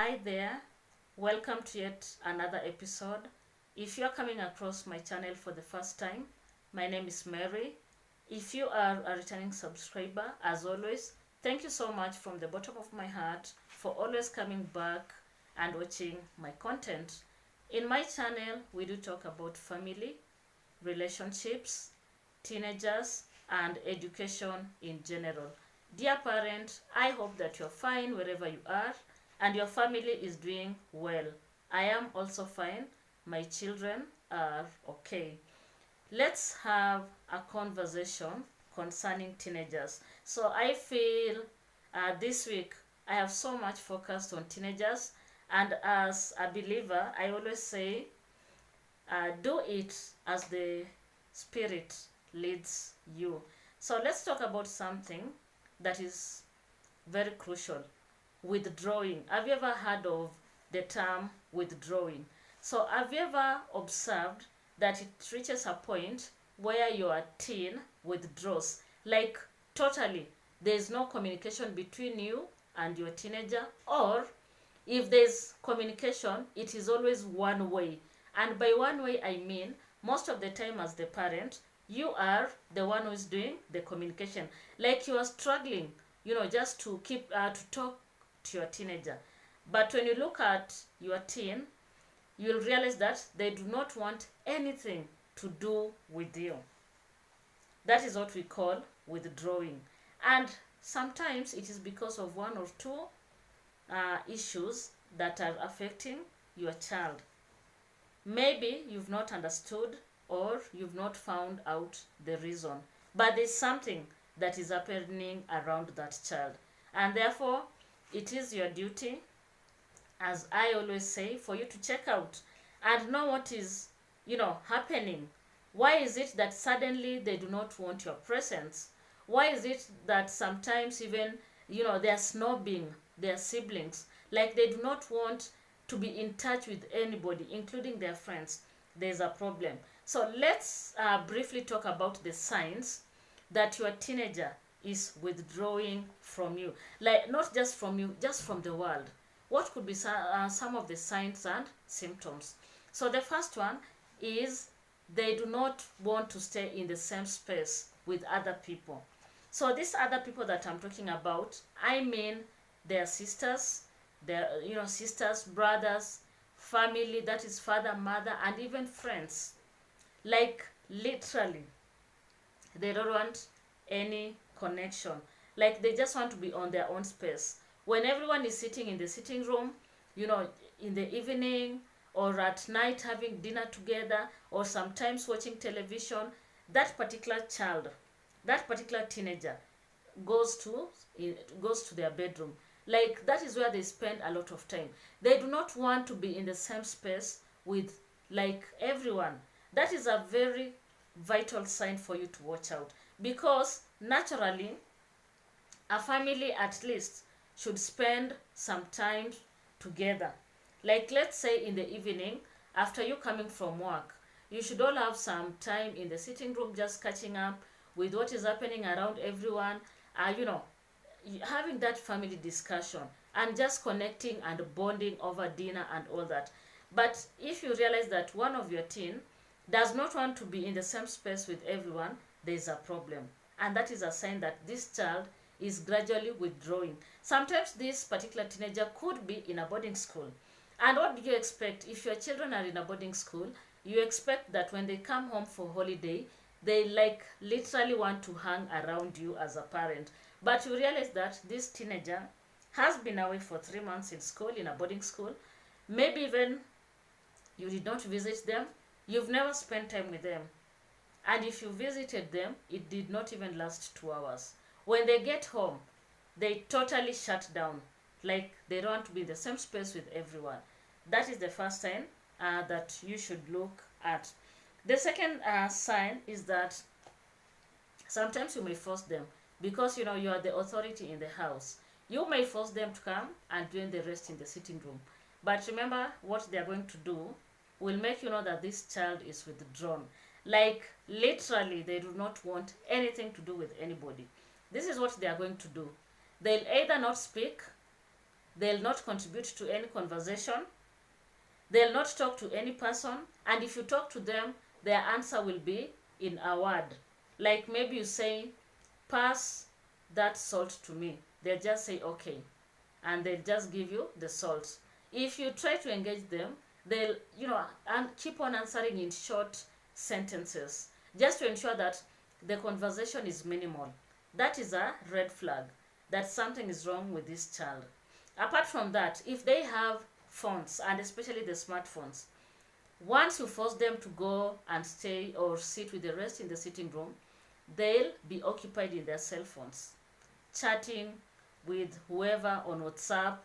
Hi there, welcome to yet another episode. If you are coming across my channel for the first time, my name is Mary. If you are a returning subscriber, as always, thank you so much from the bottom of my heart for always coming back and watching my content. In my channel, we do talk about family, relationships, teenagers, and education in general. Dear parent, I hope that you're fine wherever you are and your family is doing well. I am also fine. My children are okay. Let's have a conversation concerning teenagers. So I feel this week I have so much focused on teenagers, and as a believer, I always say, do it as the Spirit leads you. So let's talk about something that is very crucial: withdrawing. Have you ever heard of the term withdrawing? So have you ever observed that it reaches a point where your teen withdraws? Like totally, there is no communication between you and your teenager, or if there's communication, it is always one way. And by one way, I mean most of the time, as the parent, you are the one who is doing the communication. Like you are struggling, just to keep to talk to your teenager. But when you look at your teen, you'll realize that they do not want anything to do with you. That is what we call withdrawing. And sometimes it is because of one or two issues that are affecting your child. Maybe you've not understood or you've not found out the reason, but there's something that is happening around that child. And therefore, it is your duty, as I always say, for you to check out and know what is, happening. Why is it that suddenly they do not want your presence? Why is it that sometimes even, they are snobbing their siblings? Like they do not want to be in touch with anybody, including their friends. There's a problem. So let's briefly talk about the signs that your teenager is withdrawing from you. Like not just from you, just from the world. What could be some of the signs and symptoms? So the first one is they do not want to stay in the same space with other people. So these other people that I'm talking about, I mean their sisters, their sisters, brothers, family, that is father, mother, and even friends. Like literally, they don't want any connection. Like they just want to be on their own space. When everyone is sitting in the sitting room, in the evening or at night having dinner together or sometimes watching television, that particular child, that particular teenager goes to goes to their bedroom. Like that is where they spend a lot of time. They do not want to be in the same space with like everyone. That is a very vital sign for you to watch out, because naturally a family at least should spend some time together. Like let's say in the evening after you coming from work, you should all have some time in the sitting room just catching up with what is happening around everyone. Having that family discussion and just connecting and bonding over dinner and all that. But if you realize that one of your teen does not want to be in the same space with everyone, there is a problem. And that is a sign that this child is gradually withdrawing. Sometimes this particular teenager could be in a boarding school. And what do you expect? If your children are in a boarding school, you expect that when they come home for holiday, they like literally want to hang around you as a parent. But you realize that this teenager has been away for 3 months in school, in a boarding school. Maybe even you did not visit them. You've never spent time with them. And if you visited them, it did not even last 2 hours. When they get home, they totally shut down. Like they don't want to be in the same space with everyone. That is the first sign that you should look at. The second sign is that sometimes you may force them, because you are the authority in the house. You may force them to come and doing the rest in the sitting room. But remember, what they are going to do will make you know that this child is withdrawn. Like literally, they do not want anything to do with anybody. This is what they are going to do. They'll either not speak, they'll not contribute to any conversation, they'll not talk to any person, and if you talk to them, their answer will be in a word. Like maybe you say, pass that salt to me. They'll just say, okay, and they'll just give you the salt. If you try to engage them, they'll, and keep on answering in short sentences, just to ensure that the conversation is minimal. That is a red flag that something is wrong with this child. Apart from that, if they have phones, and especially the smartphones, once you force them to go and stay or sit with the rest in the sitting room, they'll be occupied in their cell phones, chatting with whoever on WhatsApp,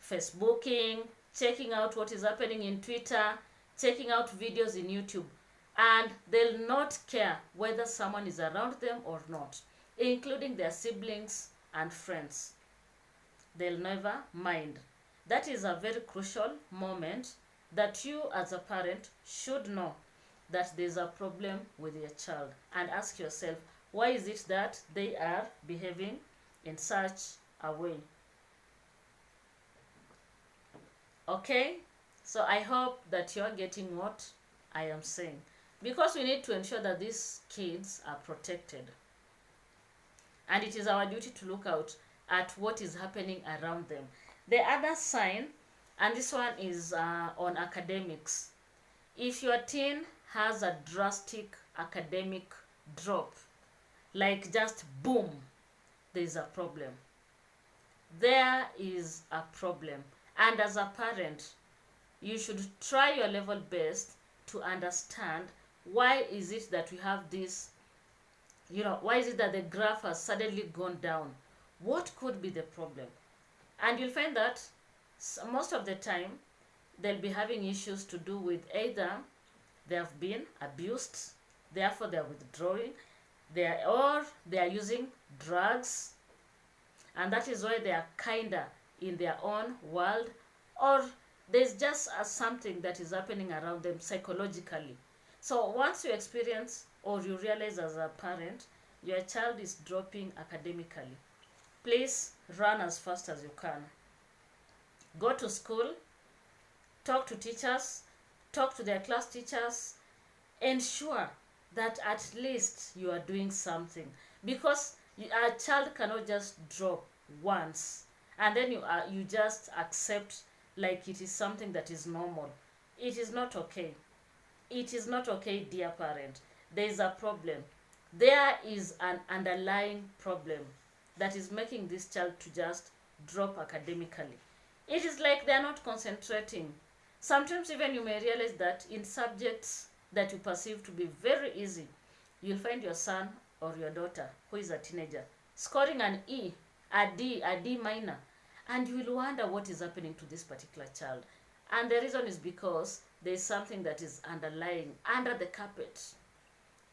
Facebooking, checking out what is happening in Twitter, checking out videos in YouTube, and they'll not care whether someone is around them or not, including their siblings and friends. They'll never mind. That is a very crucial moment that you as a parent should know that there's a problem with your child, and ask yourself, why is it that they are behaving in such a way? Okay, so I hope that you're getting what I am saying, because we need to ensure that these kids are protected, and it is our duty to look out at what is happening around them. The other sign, and this one is on academics. If your teen has a drastic academic drop, like just boom, there is a problem. There is a problem. And as a parent, you should try your level best to understand why is it that we have this, why is it that the graph has suddenly gone down? What could be the problem? And you'll find that most of the time, they'll be having issues to do with either they have been abused, therefore they're withdrawing, or they are using drugs, and that is why they are kinda in their own world, or there's just something that is happening around them psychologically. So once you experience or you realize as a parent your child is dropping academically, please run as fast as you can. Go to school, talk to teachers, talk to their class teachers, ensure that at least you are doing something, because a child cannot just drop once and then you just accept like it is something that is normal. It is not okay. It is not okay, dear parent. There is a problem. There is an underlying problem that is making this child to just drop academically. It is like they are not concentrating. Sometimes even you may realize that in subjects that you perceive to be very easy, you'll find your son or your daughter, who is a teenager, scoring an E, a D minor, and you will wonder what is happening to this particular child. And the reason is because there is something that is underlying under the carpet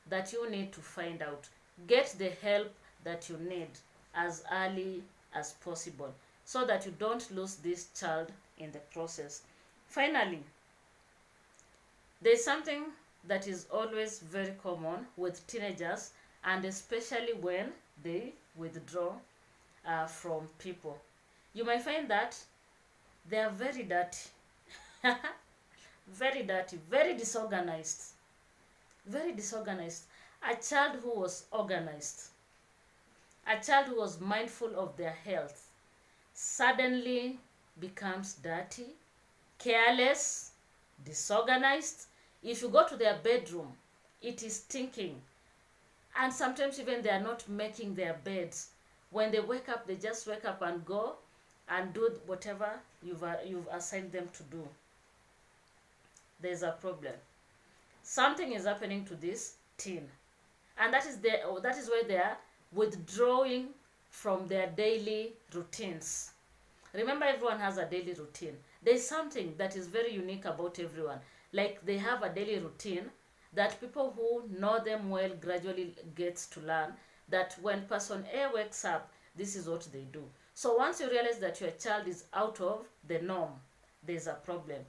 that you need to find out. Get the help that you need as early as possible so that you don't lose this child in the process. Finally, there is something that is always very common with teenagers, and especially when they withdraw from people. You might find that they are very dirty, very dirty, very disorganized, very disorganized. A child who was organized, a child who was mindful of their health, suddenly becomes dirty, careless, disorganized. If you go to their bedroom, it is stinking. And sometimes even they are not making their beds. When they wake up, they just wake up and go and do whatever you've assigned them to do. There's a problem. Something is happening to this teen. And that is why they are withdrawing from their daily routines. Remember, everyone has a daily routine. There's something that is very unique about everyone. Like they have a daily routine that people who know them well gradually gets to learn that when person A wakes up, this is what they do. So once you realize that your child is out of the norm, there's a problem.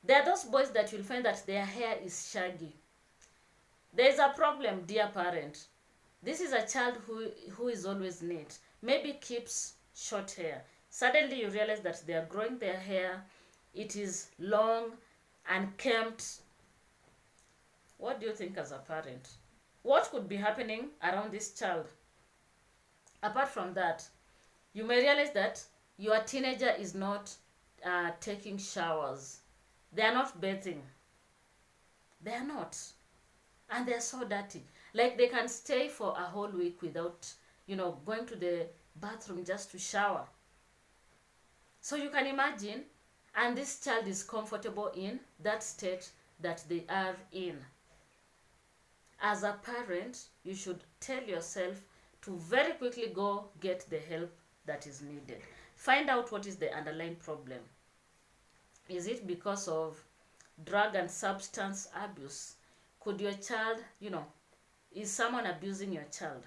There are those boys that you'll find that their hair is shaggy. There's a problem, dear parent. This is a child who is always neat. Maybe keeps short hair. Suddenly you realize that they are growing their hair, it is long and kempt. What do you think as a parent? What could be happening around this child? Apart from that, you may realize that your teenager is not taking showers. They are not bathing. They are not. And they are so dirty. Like they can stay for a whole week without, going to the bathroom just to shower. So you can imagine, and this child is comfortable in that state that they are in. As a parent, you should tell yourself to very quickly go get the help that is needed. Find out what is the underlying problem. Is it because of drug and substance abuse? Could your child, is someone abusing your child?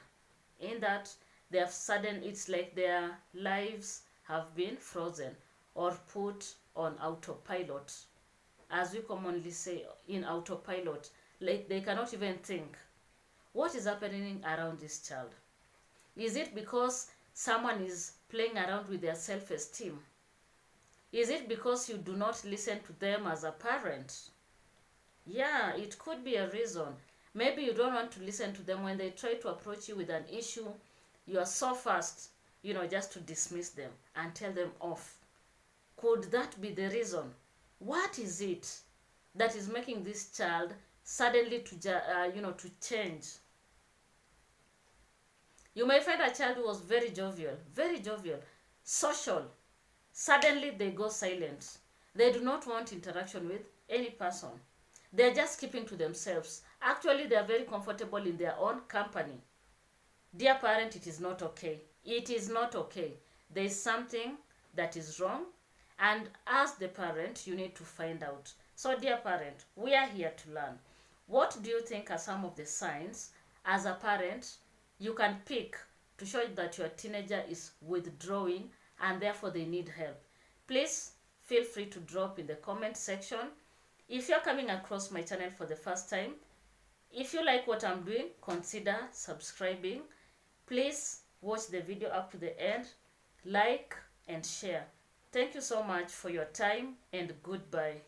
In that they have it's like their lives have been frozen or put on autopilot. As we commonly say, in autopilot, like they cannot even think. What is happening around this child? Is it because someone is playing around with their self-esteem? Is it because you do not listen to them as a parent? Yeah, it could be a reason. Maybe you don't want to listen to them when they try to approach you with an issue. You are so fast, just to dismiss them and tell them off. Could that be the reason? What is it that is making this child suddenly to change? You may find a child who was very jovial, social. Suddenly they go silent. They do not want interaction with any person. They're just keeping to themselves. Actually, they are very comfortable in their own company. Dear parent, it is not okay. It is not okay. There is something that is wrong, and as the parent, you need to find out. So, dear parent, we are here to learn. What do you think are some of the signs as a parent you can pick to show that your teenager is withdrawing and therefore they need help? Please feel free to drop in the comment section. If you're coming across my channel for the first time, if you like what I'm doing, consider subscribing. Please watch the video up to the end, like and share. Thank you so much for your time, and goodbye.